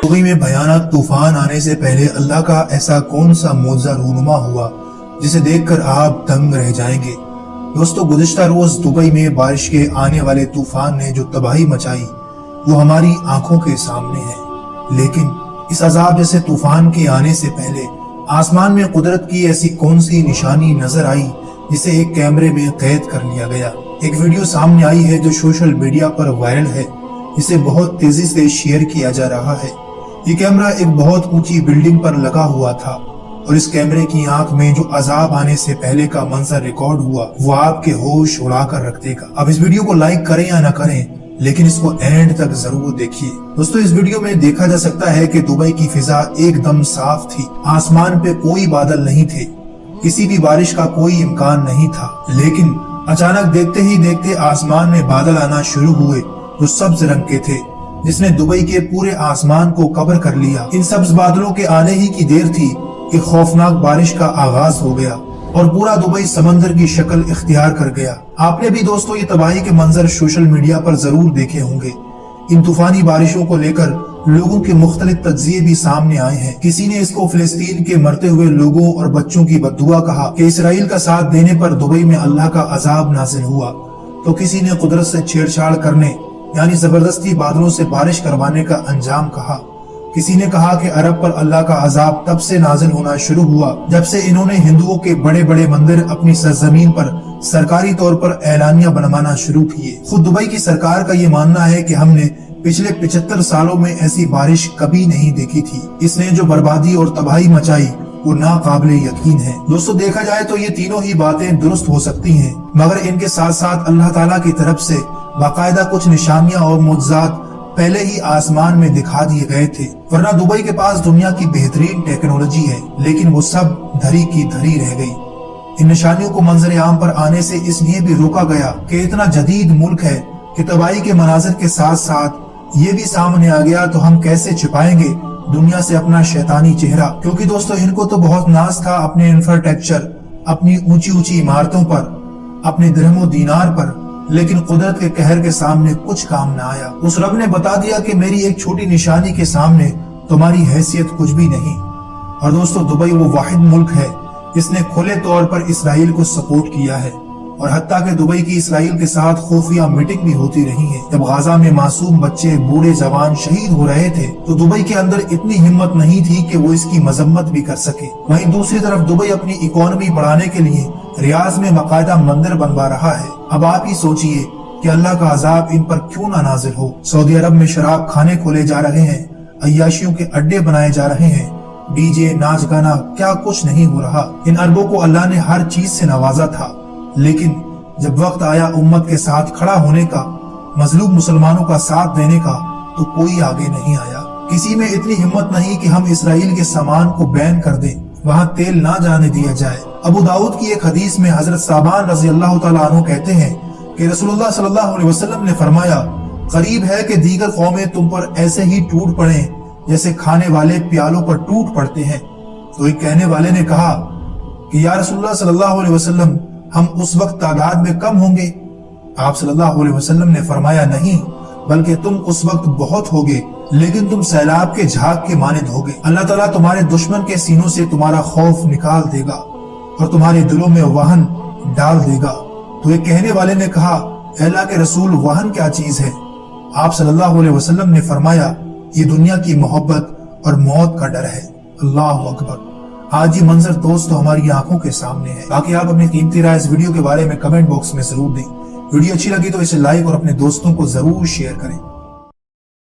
Dubai में भयानक तूफान आने से पहले अल्लाह का ऐसा कौन सा मौजज़ा रूनुमा हुआ जिसे देखकर आप दंग रह जाएंगे। दोस्तों, गुज़िश्ता रोज दुबई में बारिश के आने वाले तूफान ने जो तबाही मचाई वो हमारी आंखों के सामने है। लेकिन इस अजाब जैसे तूफान के आने से पहले आसमान में कुदरत की ऐसी कौन सी निशानी नजर आई जिसे एक कैमरे में कैद कर लिया गया। एक वीडियो सामने आई है जो सोशल मीडिया पर वायरल है, जिसे बहुत तेजी से शेयर किया जा रहा है। ये कैमरा एक बहुत ऊंची बिल्डिंग पर लगा हुआ था और इस कैमरे की आंख में जो अजाब आने से पहले का मंजर रिकॉर्ड हुआ वो आपके होश उड़ा कर रख देगा। अब इस वीडियो को लाइक करें या न करें, लेकिन इसको एंड तक जरूर देखिए। दोस्तों, इस वीडियो में देखा जा सकता है कि दुबई की फिजा एकदम साफ थी। आसमान पे कोई बादल नहीं थे, किसी भी बारिश का कोई इम्कान नहीं था। लेकिन अचानक देखते ही देखते आसमान में बादल आना शुरू हुए जो सब्ज रंग के थे, जिसने दुबई के पूरे आसमान को कवर कर लिया। इन सब्ज बादलों के आने ही की देर थी कि खौफनाक बारिश का आगाज हो गया और पूरा दुबई समंदर की शक्ल इख्तियार कर गया। आपने भी दोस्तों ये तबाही के मंजर सोशल मीडिया पर जरूर देखे होंगे। इन तूफानी बारिशों को लेकर लोगों के मुख्तलिफ तज्जिए भी सामने आए हैं। किसी ने इसको फिलिस्तीन के मरते हुए लोगों और बच्चों की बद्दुआ कहा कि इसराइल का साथ देने पर दुबई में अल्लाह का अजाब नाजिल हुआ, तो किसी ने कुदरत से छेड़छाड़ करने यानी जबरदस्ती बादलों से बारिश करवाने का अंजाम कहा। किसी ने कहा कि अरब पर अल्लाह का अजाब तब से नाजिल होना शुरू हुआ जब से इन्होंने हिंदुओं के बड़े बड़े मंदिर अपनी सरजमीन पर सरकारी तौर पर एलानिया बनवाना शुरू किए। खुद दुबई की सरकार का ये मानना है कि हमने पिछले 75 सालों में ऐसी बारिश कभी नहीं देखी थी। इसने जो बर्बादी और तबाही मचाई वो नाकाबिले यकीन है। दोस्तों, देखा जाए तो ये तीनों ही बातें दुरुस्त हो सकती हैं, मगर इनके साथ साथ अल्लाह ताला की तरफ से बाकायदा कुछ निशानियां और मुअज्जिज़ात पहले ही आसमान में दिखा दिए गए थे। वरना दुबई के पास दुनिया की बेहतरीन टेक्नोलॉजी है, लेकिन वो सब धरी की धरी रह गई। इन निशानियों को मंजर आम पर आने से इसलिए भी रोका गया कि इतना जदीद मुल्क है कि तबाही के मनाजिर के साथ साथ ये भी सामने आ गया तो हम कैसे छिपाएंगे दुनिया से अपना शैतानी चेहरा। क्योंकि दोस्तों, इनको तो बहुत नाज था अपने इंफ्रास्ट्रक्चर, अपनी ऊंची ऊंची इमारतों पर, अपने दिरहमो दीनार पर, लेकिन कुदरत के कहर के सामने कुछ काम न आया। उस रब ने बता दिया कि मेरी एक छोटी निशानी के सामने तुम्हारी हैसियत कुछ भी नहीं। और दोस्तों, दुबई वो वाहिद मुल्क है जिसने खुले तौर पर इसराइल को सपोर्ट किया है और हत्ता कि दुबई की इसराइल के साथ खुफिया मीटिंग भी होती रही है। जब गाजा में मासूम बच्चे, बूढ़े जवान शहीद हो रहे थे तो दुबई के अंदर इतनी हिम्मत नहीं थी कि वो इसकी मजम्मत भी कर सके। वहीं दूसरी तरफ दुबई अपनी इकोनॉमी बढ़ाने के लिए रियाज में बाकायदा मंदिर बनवा रहा है। अब आप ही सोचिए कि अल्लाह का अजाब इन पर क्यों ना नाजिल हो। सऊदी अरब में शराब खाने खोले जा रहे हैं, अय्याशियों के अड्डे बनाए जा रहे हैं, डीजे, नाच गाना, क्या कुछ नहीं हो रहा। इन अरबों को अल्लाह ने हर चीज से नवाजा था, लेकिन जब वक्त आया उम्मत के साथ खड़ा होने का, मजलूम मुसलमानों का साथ देने का, तो कोई आगे नहीं आया। किसी में इतनी हिम्मत नहीं कि हम इसराइल के सामान को बैन कर दें, वहाँ तेल ना जाने दिया जाए। अबू दाऊद की एक हदीस में हजरत साबान रज़ी अल्लाह तआला अन्हु कहते हैं कि रसूलुल्लाह सल्लल्लाहु अलैहि वसल्लम ने फरमाया, करीब है कि दीगर कौमें तुम पर ऐसे ही टूट पड़े जैसे खाने वाले प्यालों पर टूट पड़ते हैं। तो एक कहने वाले ने कहा कि या रसूलुल्लाह सल्लल्लाहु अलैहि वसल्लम, हम उस वक्त तादाद में कम होंगे? आप सल्लल्लाहु अलैहि वसल्लम ने फरमाया, नहीं, बल्कि तुम उस वक्त बहुत होगे, लेकिन तुम सैलाब के झाग के मानिंद होगे। अल्लाह ताला तुम्हारे दुश्मन के सीनों से तुम्हारा खौफ निकाल देगा और तुम्हारे दिलों में वहन डाल देगा। तो एक कहने वाले ने कहा, अल्लाह के रसूल, वहन क्या चीज है? आप सल्लल्लाहु अलैहि वसल्लम ने फरमाया, ये दुनिया की मोहब्बत और मौत का डर है। अल्लाहु अकबर। आज ये मंजर दोस्तों हमारी आंखों के सामने है। बाकी आप अपनी कीमती राय इस वीडियो के बारे में कमेंट बॉक्स में जरूर दें। वीडियो अच्छी लगी तो इसे लाइक और अपने दोस्तों को जरूर शेयर करें।